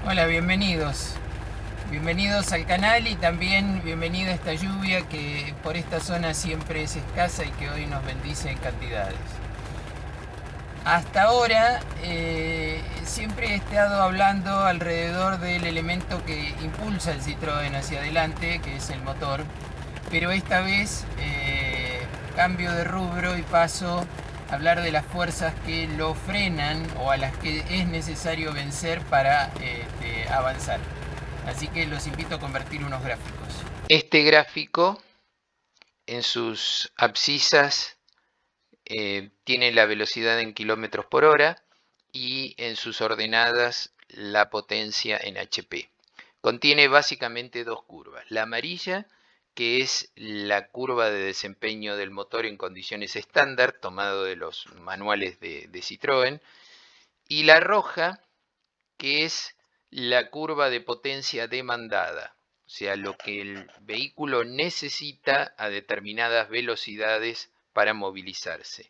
Hola, bienvenidos. Bienvenidos al canal y también bienvenida a esta lluvia que por esta zona siempre es escasa y que hoy nos bendice en cantidades. Hasta ahora siempre he estado hablando alrededor del elemento que impulsa el Citroën hacia adelante, que es el motor, pero esta vez cambio de rubro y paso a hablar de las fuerzas que lo frenan o a las que es necesario vencer para avanzar. Así que los invito a convertir unos gráficos. Este gráfico en sus abscisas tiene la velocidad en kilómetros por hora y en sus ordenadas la potencia en HP. Contiene básicamente dos curvas. La amarilla, que es la curva de desempeño del motor en condiciones estándar, tomado de los manuales de Citroën, y la roja, que es la curva de potencia demandada, o sea, lo que el vehículo necesita a determinadas velocidades para movilizarse.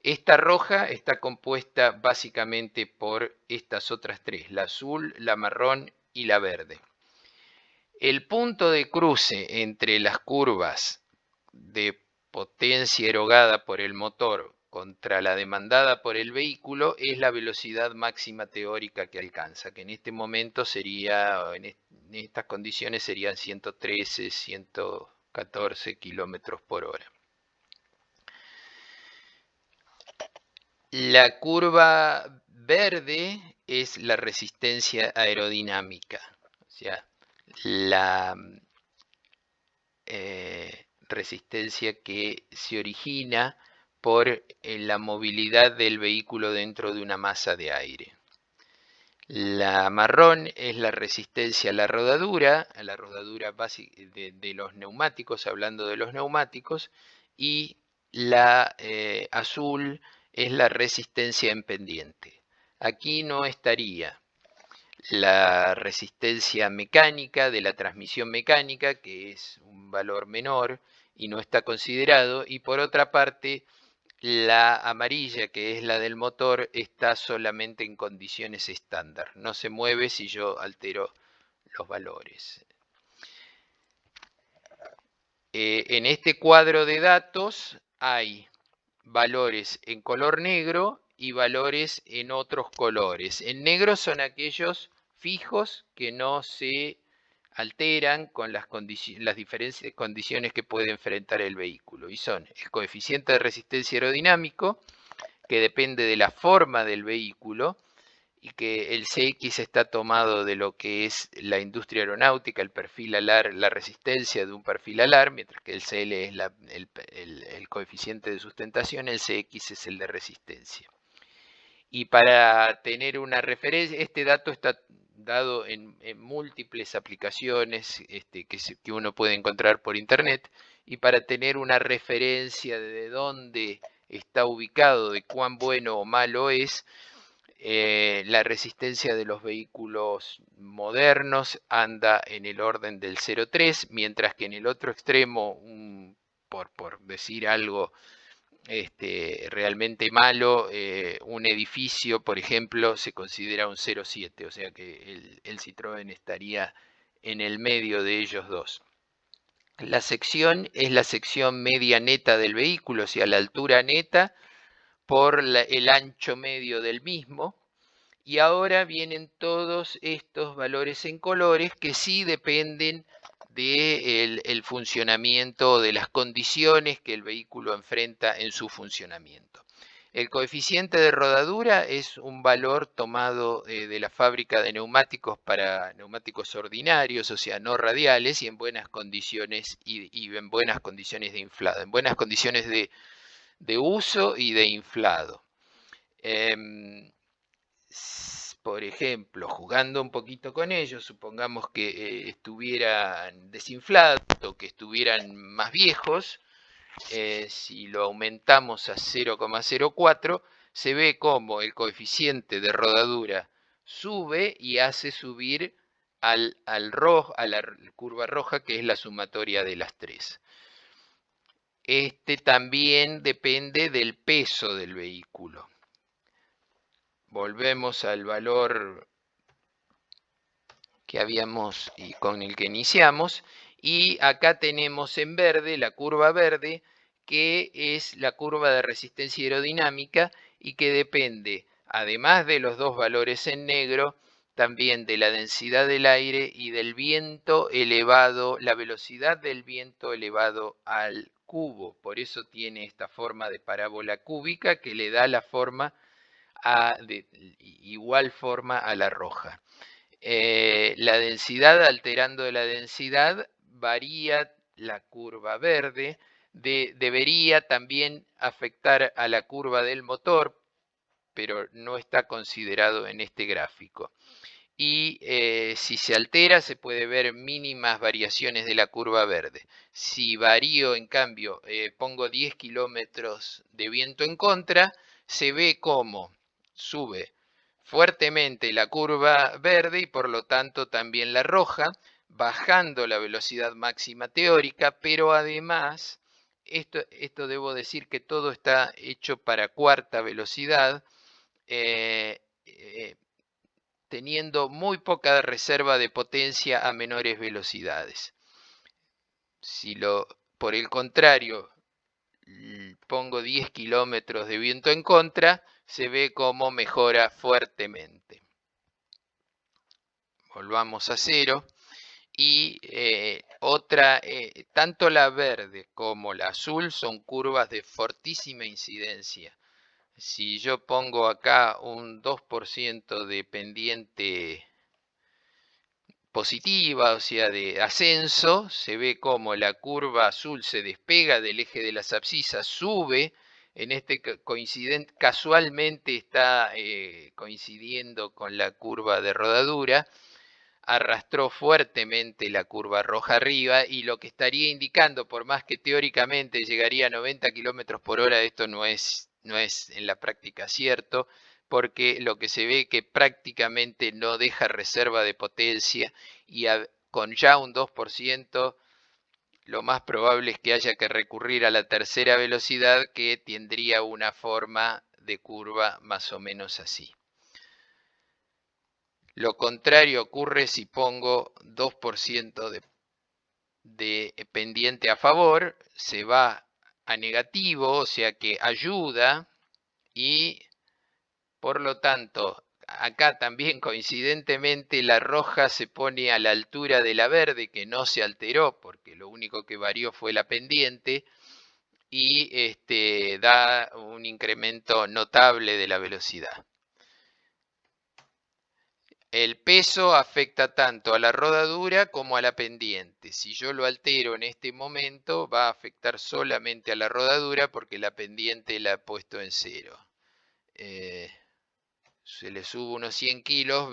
Esta roja está compuesta básicamente por estas otras tres, la azul, la marrón y la verde. El punto de cruce entre las curvas de potencia erogada por el motor contra la demandada por el vehículo es la velocidad máxima teórica que alcanza, que en este momento sería, en estas condiciones serían 113, 114 kilómetros por hora. La curva verde es la resistencia aerodinámica, o sea, la resistencia que se origina por la movilidad del vehículo dentro de una masa de aire. La marrón es la resistencia a la rodadura básica de los neumáticos, hablando de los neumáticos, y la azul es la resistencia en pendiente. Aquí no estaría la resistencia mecánica de la transmisión mecánica, que es un valor menor y no está considerado, y por otra parte la amarilla, que es la del motor, está solamente en condiciones estándar, no se mueve si yo altero los valores. En este cuadro de datos hay valores en color negro y valores en otros colores. En negro son aquellos fijos que no se alteran con las diferentes condiciones que puede enfrentar el vehículo. Y son el coeficiente de resistencia aerodinámico, que depende de la forma del vehículo, y que el CX está tomado de lo que es la industria aeronáutica, el perfil alar, la resistencia de un perfil alar, mientras que el CL es el coeficiente de sustentación, el CX es el de resistencia. Y para tener una referencia, este dato está dado en múltiples aplicaciones que uno puede encontrar por internet, y para tener una referencia de dónde está ubicado, de cuán bueno o malo es, la resistencia de los vehículos modernos anda en el orden del 0,3, mientras que en el otro extremo, por decir algo realmente malo, un edificio, por ejemplo, se considera un 0,7, o sea que el Citroën estaría en el medio de ellos dos. La sección es la sección media neta del vehículo, o sea, la altura neta por el ancho medio del mismo. Y ahora vienen todos estos valores en colores que sí dependen del funcionamiento, de las condiciones que el vehículo enfrenta en su funcionamiento. El coeficiente de rodadura es un valor tomado de la fábrica de neumáticos para neumáticos ordinarios, o sea, no radiales, y en buenas condiciones y en buenas condiciones de inflado, en buenas condiciones de uso y de inflado. Por ejemplo, jugando un poquito con ellos, supongamos que estuvieran desinflados o que estuvieran más viejos, si lo aumentamos a 0,04, se ve como el coeficiente de rodadura sube y hace subir a la curva roja, que es la sumatoria de las tres. Este también depende del peso del vehículo. Volvemos al valor que habíamos y con el que iniciamos. Y acá tenemos en verde la curva verde, que es la curva de resistencia aerodinámica y que depende, además de los dos valores en negro, también de la densidad del aire y del viento elevado, la velocidad del viento elevado al cubo. Por eso tiene esta forma de parábola cúbica que le da la forma de igual forma a la roja. La densidad, alterando la densidad, varía la curva verde, debería también afectar a la curva del motor, pero no está considerado en este gráfico. Y si se altera, se puede ver mínimas variaciones de la curva verde. Si varío, en cambio, pongo 10 kilómetros de viento en contra, se ve cómo sube fuertemente la curva verde y por lo tanto también la roja, bajando la velocidad máxima teórica, pero además, esto debo decir que todo está hecho para cuarta velocidad, teniendo muy poca reserva de potencia a menores velocidades. Si por el contrario, pongo 10 kilómetros de viento en contra, se ve cómo mejora fuertemente. Volvamos a cero. Y tanto la verde como la azul son curvas de fortísima incidencia. Si yo pongo acá un 2% de pendiente positiva, o sea, de ascenso, se ve como la curva azul se despega del eje de las abscisas, sube, en este coincidente, casualmente está coincidiendo con la curva de rodadura, arrastró fuertemente la curva roja arriba y lo que estaría indicando, por más que teóricamente llegaría a 90 kilómetros por hora, esto no es en la práctica cierto, porque lo que se ve que prácticamente no deja reserva de potencia y con ya un 2%, lo más probable es que haya que recurrir a la tercera velocidad, que tendría una forma de curva más o menos así. Lo contrario ocurre si pongo 2% de pendiente a favor, se va a negativo, o sea que ayuda, y por lo tanto, acá también coincidentemente la roja se pone a la altura de la verde, que no se alteró porque lo único que varió fue la pendiente, y da un incremento notable de la velocidad. El peso afecta tanto a la rodadura como a la pendiente. Si yo lo altero en este momento, va a afectar solamente a la rodadura porque la pendiente la he puesto en cero. Se le subo unos 100 kilos,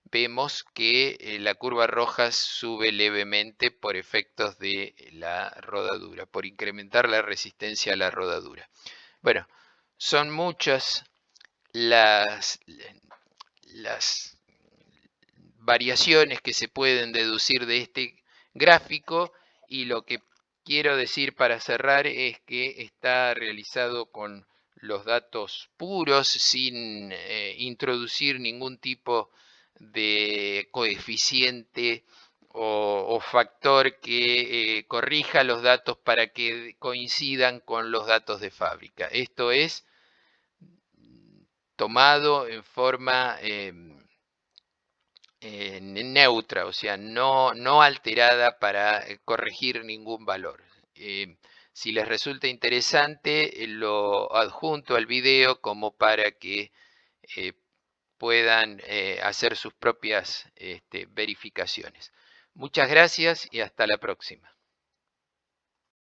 vemos que la curva roja sube levemente por efectos de la rodadura, por incrementar la resistencia a la rodadura. Bueno, son muchas las variaciones que se pueden deducir de este gráfico, y lo que quiero decir para cerrar es que está realizado con los datos puros, sin introducir ningún tipo de coeficiente o factor que corrija los datos para que coincidan con los datos de fábrica. Esto es tomado en forma neutra, o sea, no alterada para corregir ningún valor. Si les resulta interesante, lo adjunto al video como para que puedan hacer sus propias verificaciones. Muchas gracias y hasta la próxima.